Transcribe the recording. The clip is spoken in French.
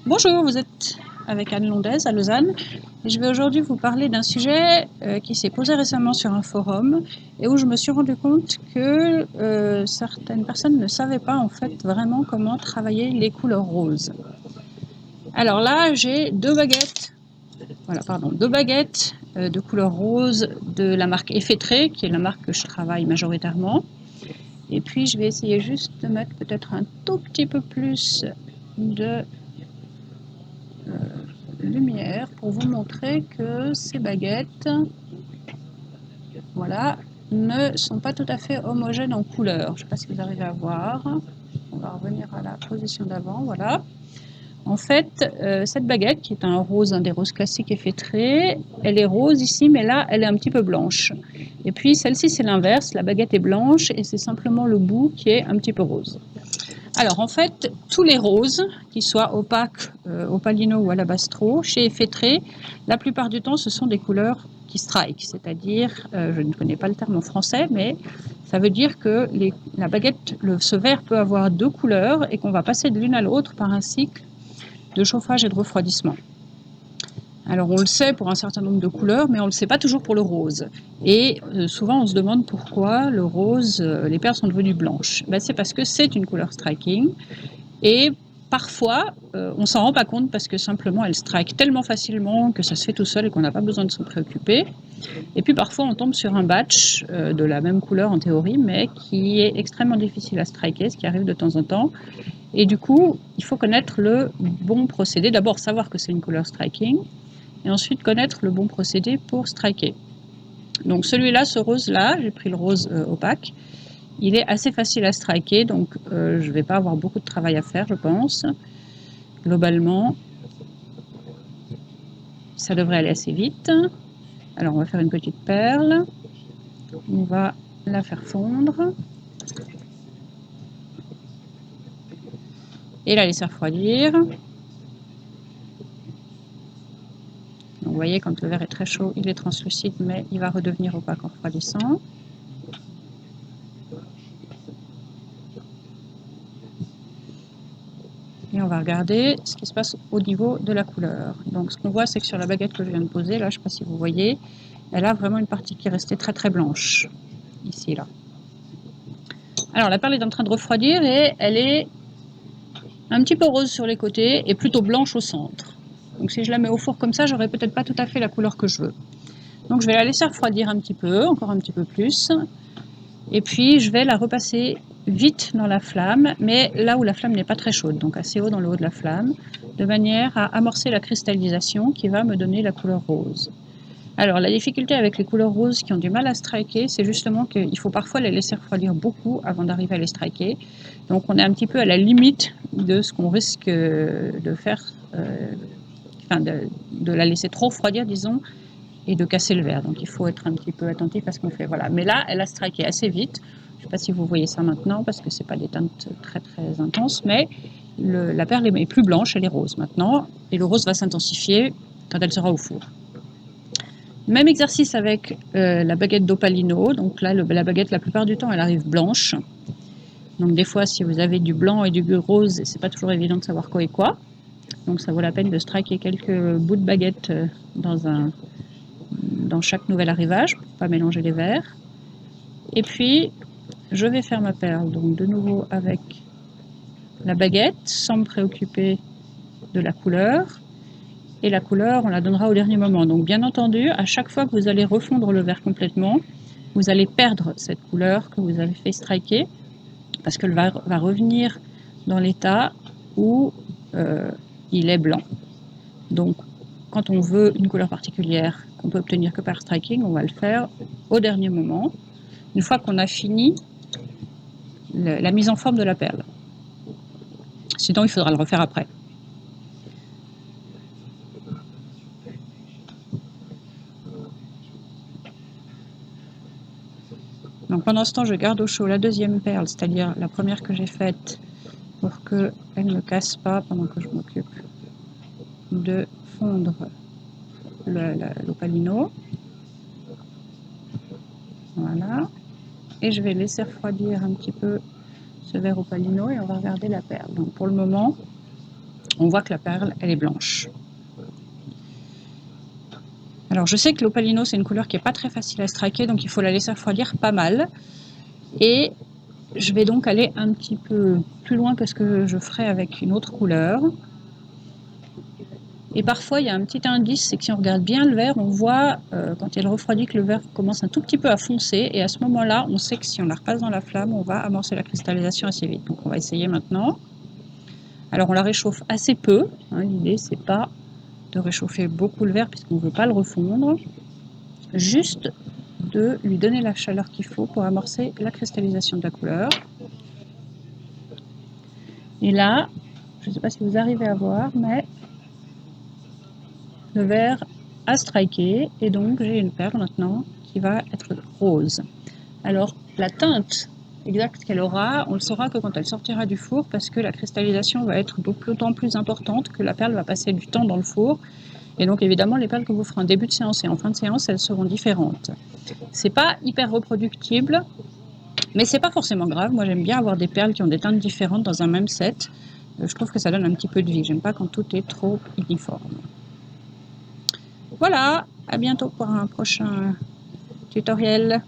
Bonjour, vous êtes avec Anne Londaise à Lausanne. Et je vais aujourd'hui vous parler d'un sujet qui s'est posé récemment sur un forum et où je me suis rendu compte que certaines personnes ne savaient pas en fait vraiment comment travailler les couleurs roses. Alors là, j'ai deux baguettes de couleur rose de la marque Effetré, qui est la marque que je travaille majoritairement. Et puis je vais essayer juste de mettre peut-être un tout petit peu plus de lumière pour vous montrer que ces baguettes, voilà, ne sont pas tout à fait homogènes en couleur. Je ne sais pas si vous arrivez à voir. On va revenir à la position d'avant, voilà. En fait, cette baguette, qui est un rose, un des roses classiques et feutrés, elle est rose ici, mais là, elle est un petit peu blanche. Et puis celle-ci, c'est l'inverse, la baguette est blanche et c'est simplement le bout qui est un petit peu rose. Alors en fait, tous les roses, qu'ils soient opaques, opalino ou alabastro, chez Effetré, la plupart du temps, ce sont des couleurs qui strike, c'est-à-dire, je ne connais pas le terme en français, mais ça veut dire que la baguette, ce verre peut avoir deux couleurs et qu'on va passer de l'une à l'autre par un cycle de chauffage et de refroidissement. Alors on le sait pour un certain nombre de couleurs, mais on ne le sait pas toujours pour le rose. Et souvent on se demande pourquoi le rose, les perles sont devenues blanches. Ben, c'est parce que c'est une couleur striking. Et parfois, on ne s'en rend pas compte parce que simplement elle strike tellement facilement que ça se fait tout seul et qu'on n'a pas besoin de s'en préoccuper. Et puis parfois on tombe sur un batch de la même couleur en théorie, mais qui est extrêmement difficile à striker, ce qui arrive de temps en temps. Et du coup, il faut connaître le bon procédé. D'abord savoir que c'est une couleur striking, et ensuite connaître le bon procédé pour striker. Donc celui-là, ce rose-là, j'ai pris le rose opaque. Il est assez facile à striker, donc je ne vais pas avoir beaucoup de travail à faire, je pense. Globalement, ça devrait aller assez vite. Alors on va faire une petite perle. On va la faire fondre. Et la laisser refroidir. Donc, vous voyez, quand le verre est très chaud, il est translucide, mais il va redevenir opaque en refroidissant. Et on va regarder ce qui se passe au niveau de la couleur. Donc ce qu'on voit, c'est que sur la baguette que je viens de poser, là, je ne sais pas si vous voyez, elle a vraiment une partie qui est restée très très blanche, ici, là. Alors la perle est en train de refroidir et elle est un petit peu rose sur les côtés et plutôt blanche au centre. Donc si je la mets au four comme ça, j'aurai peut-être pas tout à fait la couleur que je veux. Donc je vais la laisser refroidir un petit peu, encore un petit peu plus. Et puis je vais la repasser vite dans la flamme, mais là où la flamme n'est pas très chaude, donc assez haut dans le haut de la flamme, de manière à amorcer la cristallisation qui va me donner la couleur rose. Alors la difficulté avec les couleurs roses qui ont du mal à striker, c'est justement qu'il faut parfois les laisser refroidir beaucoup avant d'arriver à les striker. Donc on est un petit peu à la limite de ce qu'on risque de faire, de la laisser trop refroidir, disons, et de casser le verre. Donc il faut être un petit peu attentif à ce qu'on fait. Voilà. Mais là, elle a striké assez vite. Je ne sais pas si vous voyez ça maintenant, parce que ce n'est pas des teintes très très intenses, mais la perle est plus blanche, elle est rose maintenant, et le rose va s'intensifier quand elle sera au four. Même exercice avec la baguette d'Opalino. Donc là, la baguette, la plupart du temps, elle arrive blanche. Donc des fois, si vous avez du blanc et du rose, c'est pas toujours évident de savoir quoi est quoi. Donc ça vaut la peine de striker quelques bouts de baguette dans chaque nouvel arrivage, pour ne pas mélanger les verres. Et puis, je vais faire ma perle, donc de nouveau avec la baguette, sans me préoccuper de la couleur. Et la couleur, on la donnera au dernier moment. Donc bien entendu, à chaque fois que vous allez refondre le verre complètement, vous allez perdre cette couleur que vous avez fait striker, parce qu'elle va revenir dans l'état où il est blanc. Donc quand on veut une couleur particulière qu'on peut obtenir que par striking, on va le faire au dernier moment, une fois qu'on a fini la mise en forme de la perle. Sinon, il faudra le refaire après. Donc pendant ce temps, je garde au chaud la deuxième perle, c'est-à-dire la première que j'ai faite, pour qu'elle ne me casse pas pendant que je m'occupe de fondre l'opalino. Voilà. Et je vais laisser refroidir un petit peu ce verre opalino et on va regarder la perle. Donc pour le moment, on voit que la perle, elle est blanche. Alors je sais que l'opalino, c'est une couleur qui n'est pas très facile à striker, donc il faut la laisser refroidir pas mal. Et je vais donc aller un petit peu plus loin que ce que je ferais avec une autre couleur. Et parfois, il y a un petit indice, c'est que si on regarde bien le verre, on voit quand il refroidit que le verre commence un tout petit peu à foncer. Et à ce moment-là, on sait que si on la repasse dans la flamme, on va amorcer la cristallisation assez vite. Donc on va essayer maintenant. Alors on la réchauffe assez peu. Hein, l'idée, c'est pas de réchauffer beaucoup le verre puisqu'on ne veut pas le refondre. Juste de lui donner la chaleur qu'il faut pour amorcer la cristallisation de la couleur. Et là, je ne sais pas si vous arrivez à voir, mais le verre a striké et donc j'ai une perle maintenant qui va être rose. Alors la teinte exacte qu'elle aura, on le saura que quand elle sortira du four parce que la cristallisation va être d'autant plus importante que la perle va passer du temps dans le four. Et donc évidemment les perles que vous ferez en début de séance et en fin de séance, elles seront différentes. C'est pas hyper reproductible, mais c'est pas forcément grave. Moi j'aime bien avoir des perles qui ont des teintes différentes dans un même set. Je trouve que ça donne un petit peu de vie. J'aime pas quand tout est trop uniforme. Voilà, à bientôt pour un prochain tutoriel.